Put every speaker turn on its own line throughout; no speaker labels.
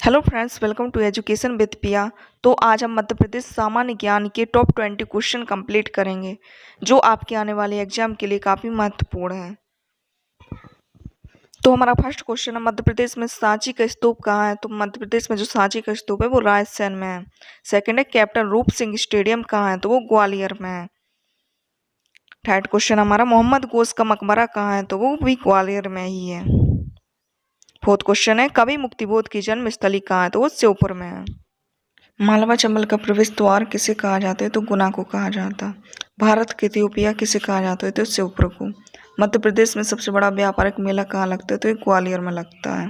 Hello friends, welcome to education with Piya. तो आज हम मध्य प्रदेश सामान्य ज्ञान के टॉप 20 क्वेश्चन कंप्लीट करेंगे जो आपके आने वाले एग्जाम के लिए काफ़ी महत्वपूर्ण है। तो हमारा फर्स्ट क्वेश्चन है, मध्य प्रदेश में सांची का स्तूप कहाँ है? तो मध्य प्रदेश में जो सांची का स्तूप है वो रायसेन में है। सेकंड है, कैप्टन रूप सिंह स्टेडियम कहाँ है? तो वो ग्वालियर में है। थर्ड क्वेश्चन हमारा, मोहम्मद गोस का मकबरा कहाँ है? तो वो भी ग्वालियर में ही है। फोर्थ क्वेश्चन है, कवि मुक्तिबोध की जन्म स्थली कहाँ है? तो वो श्योपुर में है। मालवा चंबल का प्रवेश द्वार किसे कहा जाता है? तो गुना को कहा जाता है। भारत के इथियोपिया किसे कहा जाता है? तो शिवपुर को। मध्य प्रदेश में सबसे बड़ा व्यापारिक मेला कहाँ लगता है? तो ये ग्वालियर में लगता है।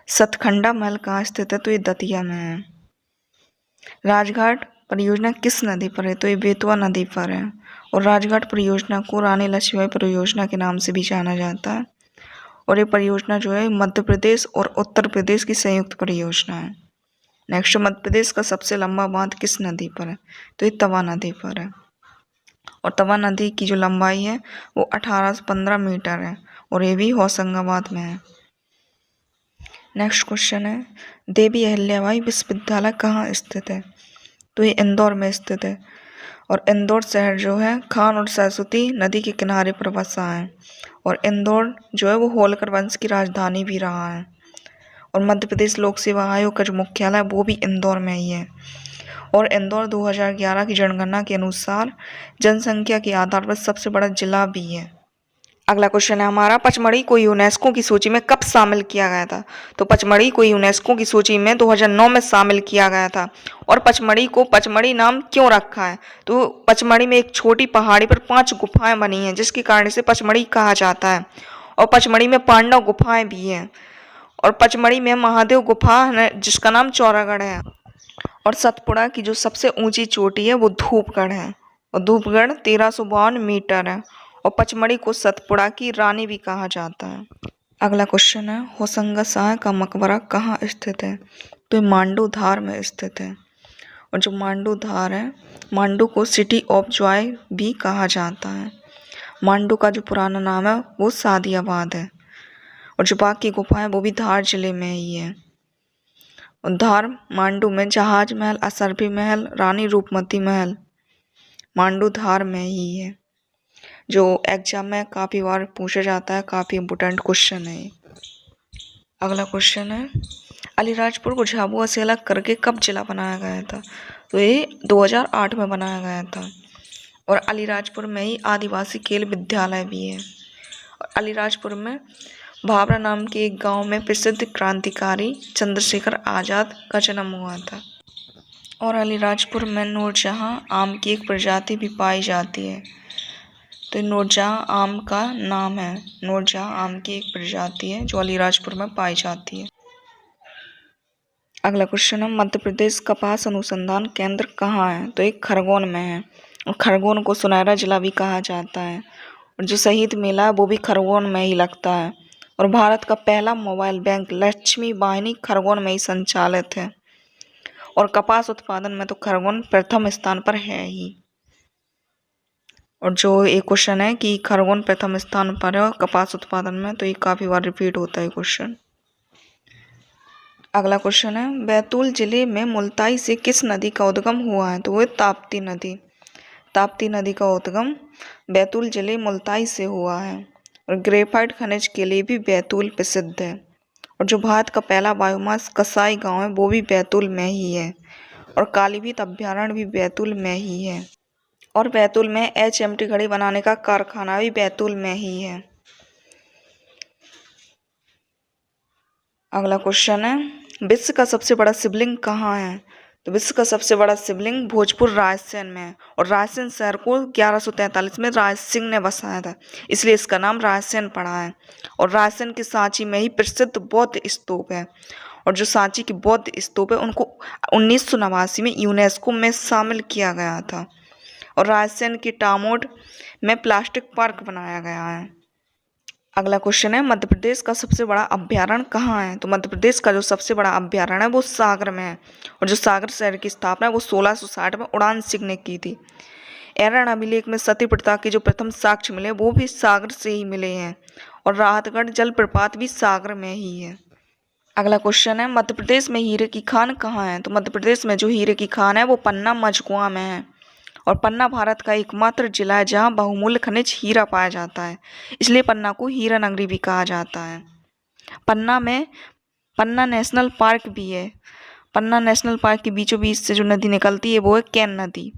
सतखंडा महल कहाँ स्थित है? तो ये दतिया में है। राजघाट परियोजना किस नदी पर है? तो ये बेतवा नदी पर है। और राजघाट परियोजना को रानी लक्ष्मीबाई परियोजना के नाम से भी जाना जाता है। और ये परियोजना जो है मध्य प्रदेश और उत्तर प्रदेश की संयुक्त परियोजना है। नेक्स्ट, मध्य प्रदेश का सबसे लंबा बांध किस नदी पर है? तो ये तवा नदी पर है। और तवा नदी की जो लंबाई है वो 1815 मीटर है और ये भी होशंगाबाद में है। नेक्स्ट क्वेश्चन है, देवी अहिल्याबाई विश्वविद्यालय कहाँ स्थित है? तो ये इंदौर में स्थित है। और इंदौर शहर जो है खान और सरस्वती नदी के किनारे पर बसा है। और इंदौर जो है वो होलकर वंश की राजधानी भी रहा है। और मध्य प्रदेश लोक सेवा आयोग का जो मुख्यालय है वो भी इंदौर में ही है। और इंदौर 2011 की जनगणना के अनुसार जनसंख्या के आधार पर सबसे बड़ा जिला भी है। अगला क्वेश्चन है हमारा, पचमढ़ी को यूनेस्को की सूची में कब शामिल किया गया था? तो पचमढ़ी को यूनेस्को की सूची में 2009 में शामिल किया गया था। और पचमढ़ी को पचमढ़ी नाम क्यों रखा है? तो पचमढ़ी में एक छोटी पहाड़ी पर 5 गुफाएं बनी हैं जिसके कारण इसे पचमढ़ी कहा जाता है। और पचमढ़ी में पांडव गुफाएं भी हैं। और पचमढ़ी में महादेव गुफा है जिसका नाम चौरागढ़ है। और सतपुड़ा की जो सबसे ऊंची चोटी है वो धूपगढ़ है। और धूपगढ़ 1352 मीटर है। और पचमढ़ी को सतपुड़ा की रानी भी कहा जाता है। अगला क्वेश्चन है, होशंगा शाह का मकबरा कहाँ स्थित है? तो ये मांडू धार में स्थित है। और जो मांडू धार है, मांडू को सिटी ऑफ जॉय भी कहा जाता है। मांडू का जो पुराना नाम है वो सादियाबाद है। और जो बाकी गुफा है वो भी धार जिले में ही है। धार मांडू में जहाज महल, असरफी महल, रानी रूपमती महल मांडू धार में ही है। जो एग्जाम में काफ़ी बार पूछा जाता है, काफ़ी इम्पोर्टेंट क्वेश्चन है। अगला क्वेश्चन है, अलीराजपुर को झाबुआ से अलग करके कब जिला बनाया गया था? तो ये 2008 में बनाया गया था। और अलीराजपुर में ही आदिवासी खेल विद्यालय भी है। और अलीराजपुर में भावरा नाम के एक गांव में प्रसिद्ध क्रांतिकारी चंद्रशेखर आज़ाद का जन्म हुआ था। और अलीराजपुर में नूरजहां आम की एक प्रजाति भी पाई जाती है। तो नूरजहां आम का नाम है। नूरजहां आम की एक प्रजाति है जो अलीराजपुर में पाई जाती है। अगला क्वेश्चन है, मध्य प्रदेश कपास अनुसंधान केंद्र कहाँ है? तो एक खरगोन में है। और खरगोन को सुनहरा जिला भी कहा जाता है। और जो शहीद मेला है वो भी खरगोन में ही लगता है। और भारत का पहला मोबाइल बैंक लक्ष्मी वाहिनी खरगोन में ही संचालित है। और कपास उत्पादन में तो खरगोन प्रथम स्थान पर है ही। और जो एक क्वेश्चन है कि खरगोन प्रथम स्थान पर है कपास उत्पादन में, तो ये काफ़ी बार रिपीट होता है क्वेश्चन। अगला क्वेश्चन है, बैतूल जिले में मुल्ताई से किस नदी का उद्गम हुआ है? तो वो ताप्ती नदी। ताप्ती नदी का उद्गम बैतूल जिले मुल्ताई से हुआ है। और ग्रेफाइट खनिज के लिए भी बैतूल प्रसिद्ध है। और जो भारत का पहला बायोमास कसाई गांव है वो भी बैतूल में ही है। और कालीभीत अभ्यारण्य भी बैतूल में ही है। और बैतूल में HMT घड़ी बनाने का कारखाना भी बैतूल में ही है। अगला क्वेश्चन है, विश्व का सबसे बड़ा शिवलिंग कहाँ है? तो विश्व का सबसे बड़ा शिवलिंग भोजपुर रायसेन में है। और रायसेन शहर को 1143 में राय सिंह ने बसाया था, इसलिए इसका नाम रायसेन पड़ा है। और रायसेन के सांची में ही प्रसिद्ध बौद्ध स्तूप है। और जो सांची की बौद्ध स्तूप है उनको 1989 में यूनेस्को में शामिल किया गया था। और रायसेन के टामोड में प्लास्टिक पार्क बनाया गया है। अगला क्वेश्चन है, मध्य प्रदेश का सबसे बड़ा अभ्यारण्य कहाँ है? तो मध्य प्रदेश का जो सबसे बड़ा अभ्यारण्य है वो सागर में है। और जो सागर शहर की स्थापना है वो 1660 में उड़ान सिंह ने की थी। एरन अभिलेख में सती प्रथा के जो प्रथम साक्ष्य मिले वो भी सागर से ही मिले हैं। और राहतगढ़ जलप्रपात भी सागर में ही है। अगला क्वेश्चन है, मध्य प्रदेश में हीरे की खान कहाँ है? तो मध्य प्रदेश में जो हीरे की खान है वो पन्ना मझकुआं में है। और पन्ना भारत का एकमात्र जिला है जहाँ बहुमूल्य खनिज हीरा पाया जाता है, इसलिए पन्ना को हीरा नगरी भी कहा जाता है। पन्ना में पन्ना नेशनल पार्क भी है। पन्ना नेशनल पार्क के बीचों बीच से जो नदी निकलती है वो है केन नदी।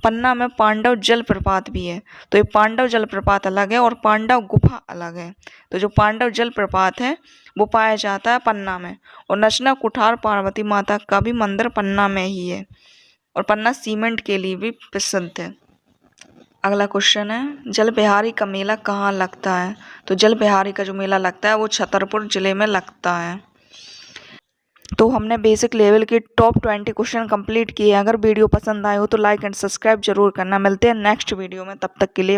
पन्ना में पांडव जलप्रपात भी है। तो ये पांडव जलप्रपात अलग है और पांडव गुफा अलग है। तो जो पांडव जलप्रपात है वो पाया जाता है पन्ना में। और नचना कुठार पार्वती माता का भी मंदिर पन्ना में ही है। और पन्ना सीमेंट के लिए भी प्रसिद्ध है। अगला क्वेश्चन है, जल बिहारी का मेला कहाँ लगता है? तो जल बिहारी का जो मेला लगता है वो छतरपुर जिले में लगता है। तो हमने बेसिक लेवल के टॉप 20 क्वेश्चन कंप्लीट किए। अगर वीडियो पसंद आए हो तो लाइक एंड सब्सक्राइब जरूर करना। मिलते हैं नेक्स्ट वीडियो में, तब तक के लिए।